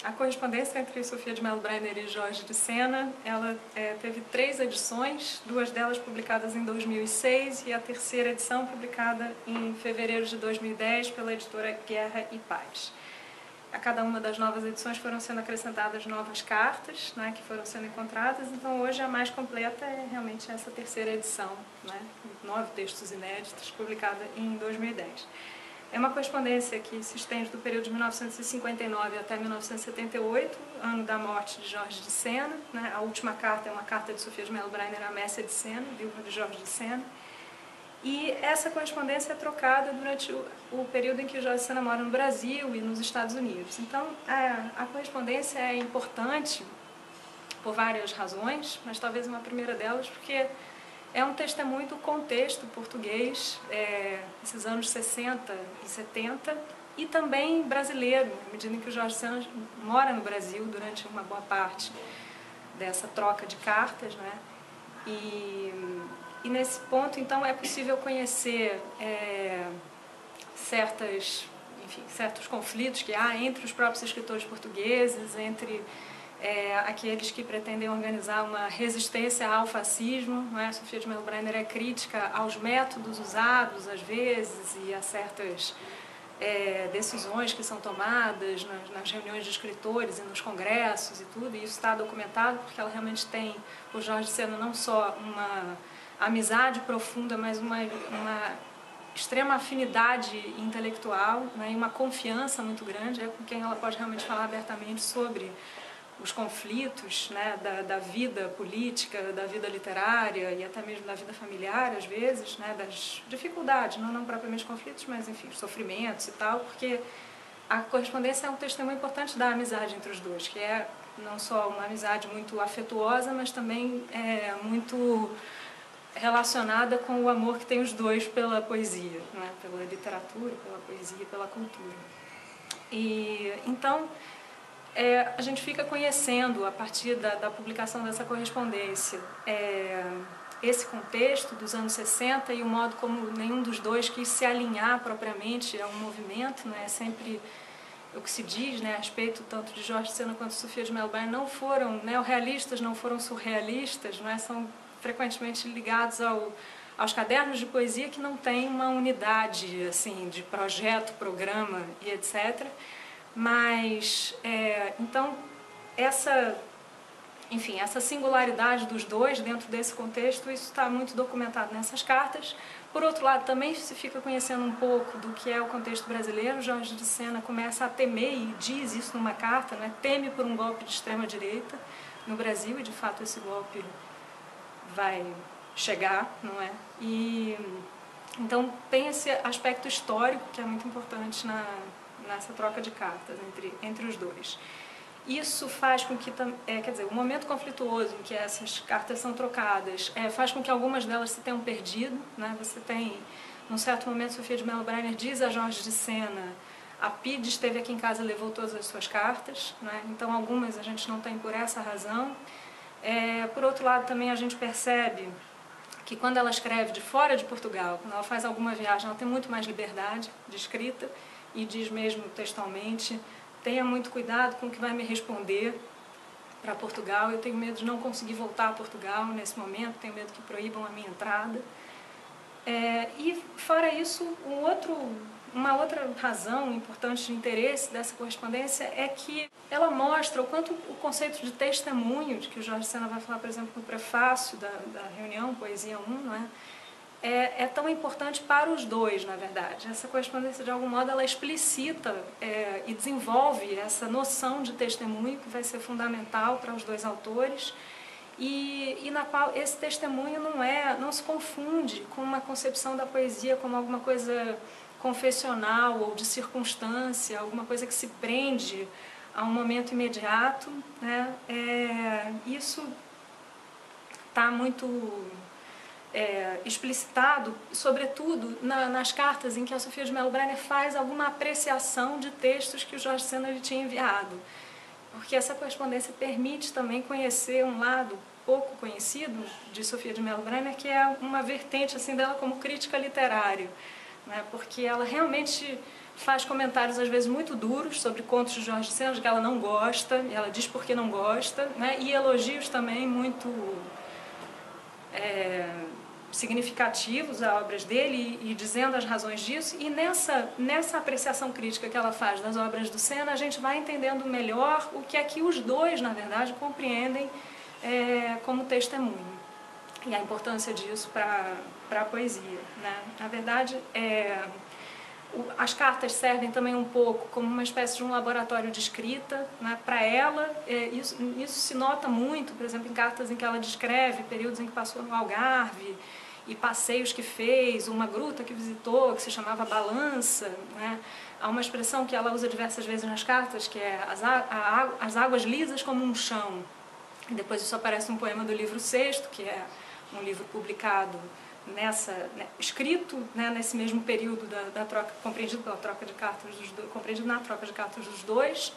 A correspondência entre Sofia de Mello Brenner e Jorge de Sena, ela teve 3 edições, 2 delas publicadas em 2006 e a terceira edição publicada em fevereiro de 2010 pela editora Guerra e Paz. A cada uma das novas edições foram sendo acrescentadas novas cartas, né, que foram sendo encontradas, então hoje a mais completa é realmente essa terceira edição, né, 9 textos inéditos, publicada em 2010. É uma correspondência que se estende do período de 1959 até 1978, ano da morte de Jorge de Sena, né. A última carta é uma carta de Sofia de Mello Brenner à Messia de Sena, viúva de Jorge de Sena. E essa correspondência é trocada durante o período em que Jorge de Sena mora no Brasil e nos Estados Unidos. Então, a correspondência é importante por várias razões, mas talvez uma primeira delas porque é um testemunho do contexto português, esses anos 60 e 70, e também brasileiro, à medida em que o Jorge de Sena mora no Brasil durante uma boa parte dessa troca de cartas, né? E nesse ponto, então, é possível conhecer certos conflitos que há entre os próprios escritores portugueses, entre aqueles que pretendem organizar uma resistência ao fascismo. Não é? Sofia de Mello Brenner é crítica aos métodos usados, às vezes, e a certas decisões que são tomadas nas reuniões de escritores e nos congressos e tudo, e isso está documentado porque ela realmente tem, o Jorge de Sena, não só uma amizade profunda, mas uma extrema afinidade intelectual, né, e uma confiança muito grande, com quem ela pode realmente falar abertamente sobre os conflitos, né, da vida política, da vida literária e até mesmo da vida familiar, às vezes, né, das dificuldades, não propriamente conflitos, mas, enfim, sofrimentos e tal, porque a correspondência é um testemunho importante da amizade entre os dois, que é não só uma amizade muito afetuosa, mas também muito relacionada com o amor que tem os dois pela poesia, né, pela literatura, pela poesia, pela cultura. E então a gente fica conhecendo, a partir da publicação dessa correspondência, esse contexto dos anos 60 e o modo como nenhum dos dois quis se alinhar propriamente a um movimento, né? Sempre o que se diz, né, a respeito tanto de Jorge de Sena quanto de Sofia de Mello Brenner, não foram neorrealistas, não foram surrealistas, não é? São frequentemente ligados aos cadernos de poesia que não tem uma unidade assim, de projeto, programa e etc. Mas, então, essa singularidade dos dois dentro desse contexto, isso está muito documentado nessas cartas. Por outro lado, também se fica conhecendo um pouco do que é o contexto brasileiro. Jorge de Sena começa a temer, e diz isso numa carta, né, teme por um golpe de extrema-direita no Brasil, e de fato esse golpe vai chegar, não é? E então tem esse aspecto histórico que é muito importante nessa troca de cartas entre os dois. Isso faz com que, quer dizer, o momento conflituoso em que essas cartas são trocadas faz com que algumas delas se tenham perdido, né? Você tem, num certo momento, Sofia de Mello Brenner diz a Jorge de Sena: a PIDE esteve aqui em casa e levou todas as suas cartas, né? Então algumas a gente não tem por essa razão. Por outro lado, também a gente percebe que quando ela escreve de fora de Portugal, quando ela faz alguma viagem, ela tem muito mais liberdade de escrita e diz mesmo textualmente: tenha muito cuidado com o que vai me responder para Portugal, eu tenho medo de não conseguir voltar a Portugal nesse momento, tenho medo que proíbam a minha entrada. E fora isso, uma outra razão importante de interesse dessa correspondência é que ela mostra o quanto o conceito de testemunho, de que o Jorge de Sena vai falar, por exemplo, no prefácio da reunião Poesia 1, não é tão importante para os dois, na verdade. Essa correspondência, de algum modo, ela explicita e desenvolve essa noção de testemunho que vai ser fundamental para os dois autores, e na qual esse testemunho não se confunde com uma concepção da poesia como alguma coisa confessional ou de circunstância, alguma coisa que se prende a um momento imediato, né? Isso está muito explicitado, sobretudo nas cartas em que a Sofia de Mello Brenner faz alguma apreciação de textos que o Jorge de Sena lhe tinha enviado, porque essa correspondência permite também conhecer um lado pouco conhecido de Sofia de Mello Brenner, que é uma vertente assim dela como crítica literária, né? Porque ela realmente faz comentários às vezes muito duros sobre contos de Jorge de Sena, que ela não gosta, e ela diz por que não gosta, né? E elogios também muito significativos a obras dele e dizendo as razões disso. E nessa apreciação crítica que ela faz das obras do Sena, a gente vai entendendo melhor o que é que os dois, na verdade, compreendem como testemunho e a importância disso para a poesia, né? Na verdade, as cartas servem também um pouco como uma espécie de um laboratório de escrita, né? Para ela. Isso se nota muito, por exemplo, em cartas em que ela descreve períodos em que passou no Algarve e passeios que fez, uma gruta que visitou, que se chamava Balança, né? Há uma expressão que ela usa diversas vezes nas cartas, que é as águas lisas como um chão. E depois isso aparece num poema do livro sexto, que é um livro publicado escrito, né, nesse mesmo período da troca, compreendido pela troca de cartas compreendido na troca de cartas dos dois.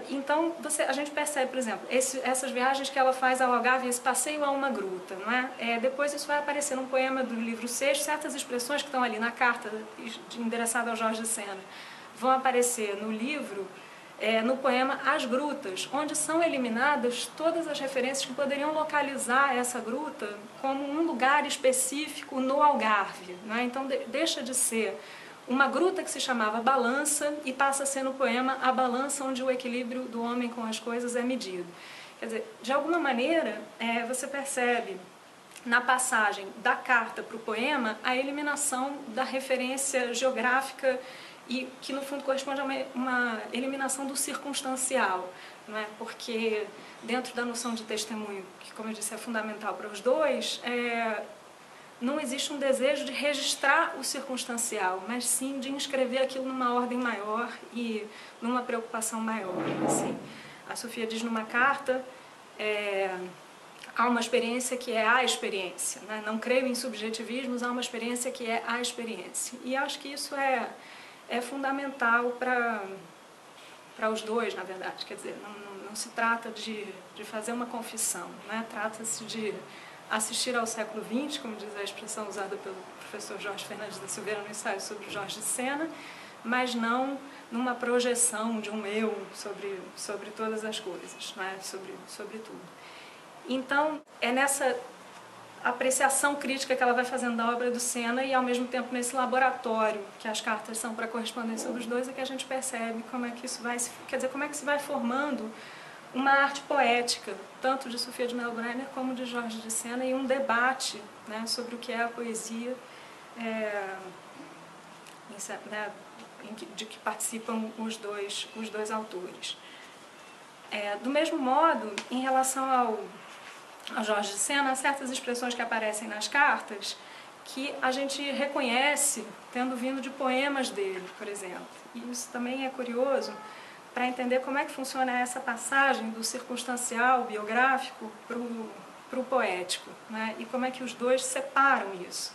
Então a gente percebe, por exemplo, essas viagens que ela faz ao Algarve, esse passeio a uma gruta, não é? Depois isso vai aparecer num poema do livro sexto, certas expressões que estão ali na carta endereçada ao Jorge de Sena vão aparecer no livro, no poema As Grutas, onde são eliminadas todas as referências que poderiam localizar essa gruta como um lugar específico no Algarve, né? Então deixa de ser uma gruta que se chamava Balança e passa a ser no poema a balança onde o equilíbrio do homem com as coisas é medido. Quer dizer, de alguma maneira, você percebe na passagem da carta para o poema a eliminação da referência geográfica e que no fundo corresponde a uma eliminação do circunstancial, não é? Porque dentro da noção de testemunho, que como eu disse é fundamental para os dois, não existe um desejo de registrar o circunstancial, mas sim de inscrever aquilo numa ordem maior e numa preocupação maior. Assim, a Sofia diz numa carta, há uma experiência que é a experiência, né? Não creio em subjetivismos, há uma experiência que é a experiência. E acho que isso é fundamental para os dois, na verdade. Quer dizer, não se trata de fazer uma confissão, né? Trata-se de assistir ao século XX, como diz a expressão usada pelo professor Jorge Fernandes da Silveira no ensaio sobre Jorge de Sena, mas não numa projeção de um eu sobre todas as coisas, né? sobre tudo. Então, é nessa apreciação crítica que ela vai fazendo da obra do Sena e, ao mesmo tempo, nesse laboratório que as cartas são para a correspondência dos dois, é que a gente percebe como é que isso vai, quer dizer, como é que se vai formando uma arte poética, tanto de Sofia de Mello Breiner como de Jorge de Sena, e um debate, né, sobre o que é a poesia, de que participam os dois autores. Do mesmo modo, em relação ao Jorge de Sena, há certas expressões que aparecem nas cartas que a gente reconhece tendo vindo de poemas dele, por exemplo. E isso também é curioso para entender como é que funciona essa passagem do circunstancial, biográfico, para o poético, né? E como é que os dois separam isso.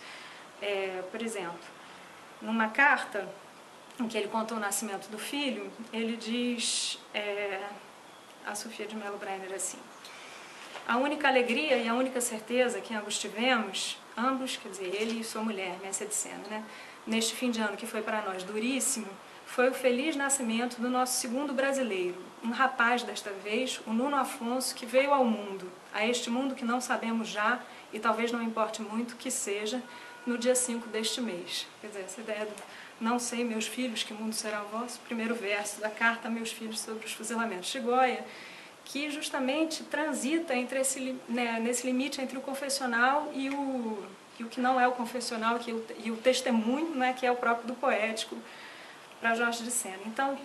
Por exemplo, numa carta em que ele conta o nascimento do filho, ele diz a Sofia de Mello Breiner assim: a única alegria e a única certeza que ambos tivemos, ambos, quer dizer, ele e sua mulher, Mércia de Sena, né, neste fim de ano que foi para nós duríssimo, foi o feliz nascimento do nosso segundo brasileiro, um rapaz desta vez, o Nuno Afonso, que veio ao mundo, a este mundo que não sabemos já, e talvez não importe muito que seja, no dia 5 deste mês. Quer dizer, essa ideia do não sei, meus filhos, que mundo será o vosso, primeiro verso da carta Meus Filhos sobre os Fuzilamentos de Goya, que justamente transita entre nesse limite entre o confessional e o que não é o confessional, e o testemunho, né, que é o próprio do poético, para Jorge de Sena. Então,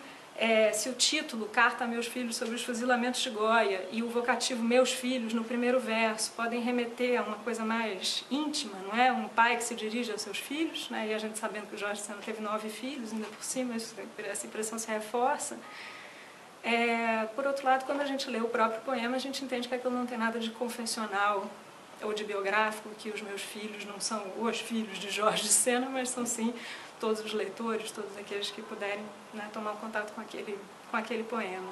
se o título, Carta a Meus Filhos sobre os Fuzilamentos de Goya, e o vocativo Meus Filhos, no primeiro verso, podem remeter a uma coisa mais íntima, não é? Um pai que se dirige aos seus filhos, né? E a gente sabendo que o Jorge de Sena teve 9 filhos, ainda por cima, essa impressão se reforça. Por outro lado, quando a gente lê o próprio poema, a gente entende que aquilo não tem nada de confessional ou de biográfico, que os meus filhos não são os filhos de Jorge de Sena, mas são sim todos os leitores, todos aqueles que puderem, né, tomar contato com aquele poema.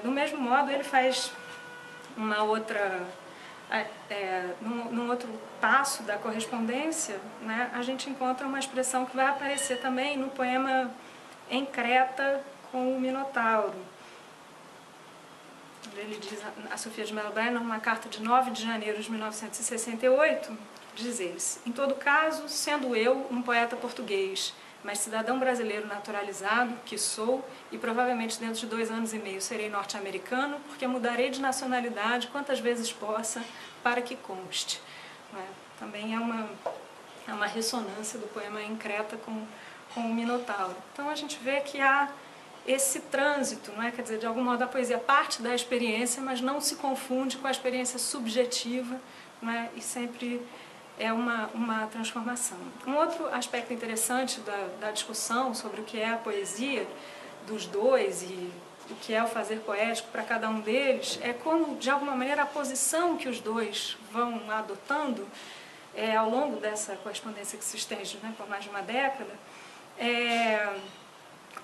Do mesmo modo, ele faz uma outra num outro passo da correspondência, né, a gente encontra uma expressão que vai aparecer também no poema Em Creta com o Minotauro. Ele diz, a Sofia de Mello Briner, numa carta de 9 de janeiro de 1968, diz eles: em todo caso, sendo eu um poeta português, mas cidadão brasileiro naturalizado, que sou, e provavelmente dentro de 2 anos e meio serei norte-americano, porque mudarei de nacionalidade quantas vezes possa, para que conste. Também é uma ressonância do poema Em Creta com o Minotauro. Então a gente vê que há esse trânsito, não é? Quer dizer, de algum modo a poesia parte da experiência, mas não se confunde com a experiência subjetiva, não é? E sempre é uma transformação. Um outro aspecto interessante da discussão sobre o que é a poesia dos dois e o que é o fazer poético para cada um deles é como, de alguma maneira, a posição que os dois vão adotando ao longo dessa correspondência que se estende, né, por mais de uma década,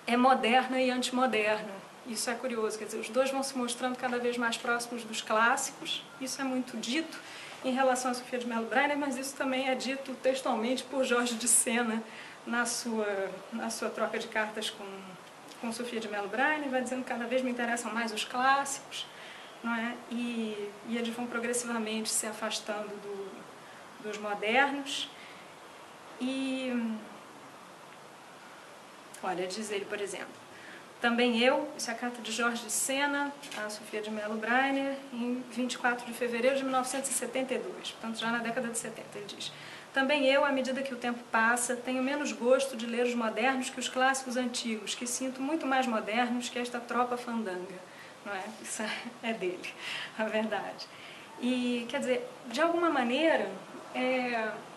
é moderna e antimoderna. Isso é curioso, quer dizer, os dois vão se mostrando cada vez mais próximos dos clássicos. Isso é muito dito em relação a Sofia de Mello Briner, mas isso também é dito textualmente por Jorge de Sena na sua troca de cartas com Sofia de Mello Briner, vai dizendo que cada vez me interessam mais os clássicos, não é? E eles vão progressivamente se afastando dos modernos. E, olha, diz ele, por exemplo: também eu, isso é a carta de Jorge de Sena a Sofia de Mello Briner, em 24 de fevereiro de 1972, portanto já na década de 70, ele diz: também eu, à medida que o tempo passa, tenho menos gosto de ler os modernos que os clássicos antigos, que sinto muito mais modernos que esta tropa fandanga. Não é? Isso é dele, a verdade. E, quer dizer, de alguma maneira,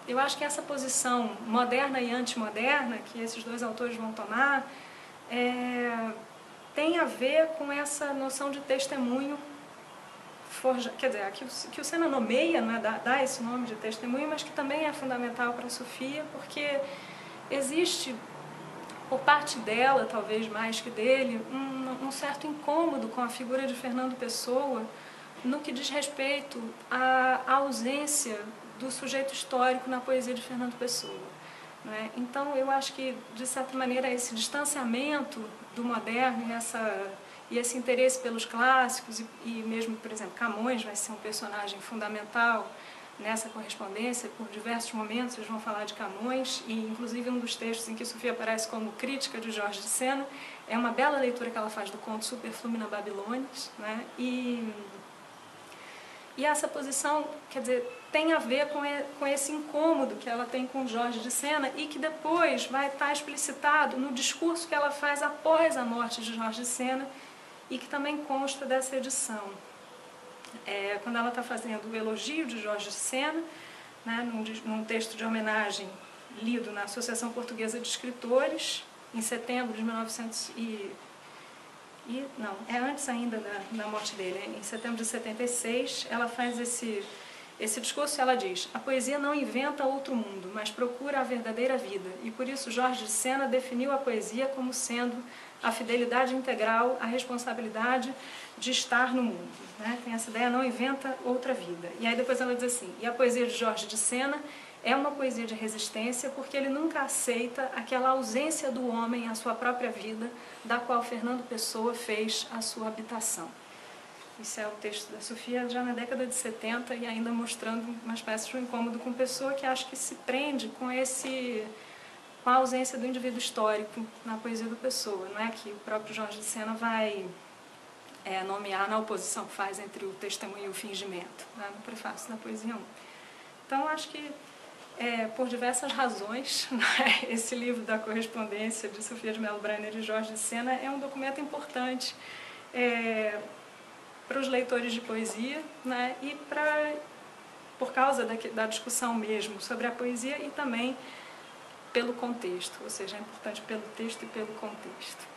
eu acho que essa posição moderna e antimoderna que esses dois autores vão tomar tem a ver com essa noção de testemunho, quer dizer, que o Sena nomeia, não é, dá esse nome de testemunho, mas que também é fundamental para a Sofia, porque existe, por parte dela, talvez mais que dele, um certo incômodo com a figura de Fernando Pessoa no que diz respeito à ausência do sujeito histórico na poesia de Fernando Pessoa. Não é? Então, eu acho que, de certa maneira, esse distanciamento do moderno e esse interesse pelos clássicos, e mesmo, por exemplo, Camões vai ser um personagem fundamental nessa correspondência. Por diversos momentos eles vão falar de Camões, e inclusive um dos textos em que Sofia aparece como crítica de Jorge de Sena é uma bela leitura que ela faz do conto Superflumina Babilônis, né? E essa posição, quer dizer, tem a ver com esse incômodo que ela tem com Jorge de Sena e que depois vai estar explicitado no discurso que ela faz após a morte de Jorge de Sena e que também consta dessa edição. Quando ela está fazendo o elogio de Jorge de Sena, né, num texto de homenagem lido na Associação Portuguesa de Escritores, em setembro de 1900 não, é antes ainda da morte dele, em setembro de 76, ela faz esse discurso e ela diz: a poesia não inventa outro mundo, mas procura a verdadeira vida, e por isso Jorge de Sena definiu a poesia como sendo a fidelidade integral, a responsabilidade de estar no mundo. Né? Tem essa ideia, não inventa outra vida. E aí depois ela diz assim: e a poesia de Jorge de Sena é uma poesia de resistência porque ele nunca aceita aquela ausência do homem à sua própria vida, da qual Fernando Pessoa fez a sua habitação. Isso é o texto da Sofia já na década de 70 e ainda mostrando uma espécie de um incômodo com Pessoa que acho que se prende com a ausência do indivíduo histórico na poesia do Pessoa, não é? Que o próprio Jorge de Sena vai nomear na oposição que faz entre o testemunho e o fingimento, né? No prefácio da Poesia 1. Então acho que por diversas razões, né? Esse livro da correspondência de Sofia de Mello Briner e Jorge de Sena é um documento importante para os leitores de poesia, né? E por causa da discussão mesmo sobre a poesia e também pelo contexto, ou seja, é importante pelo texto e pelo contexto.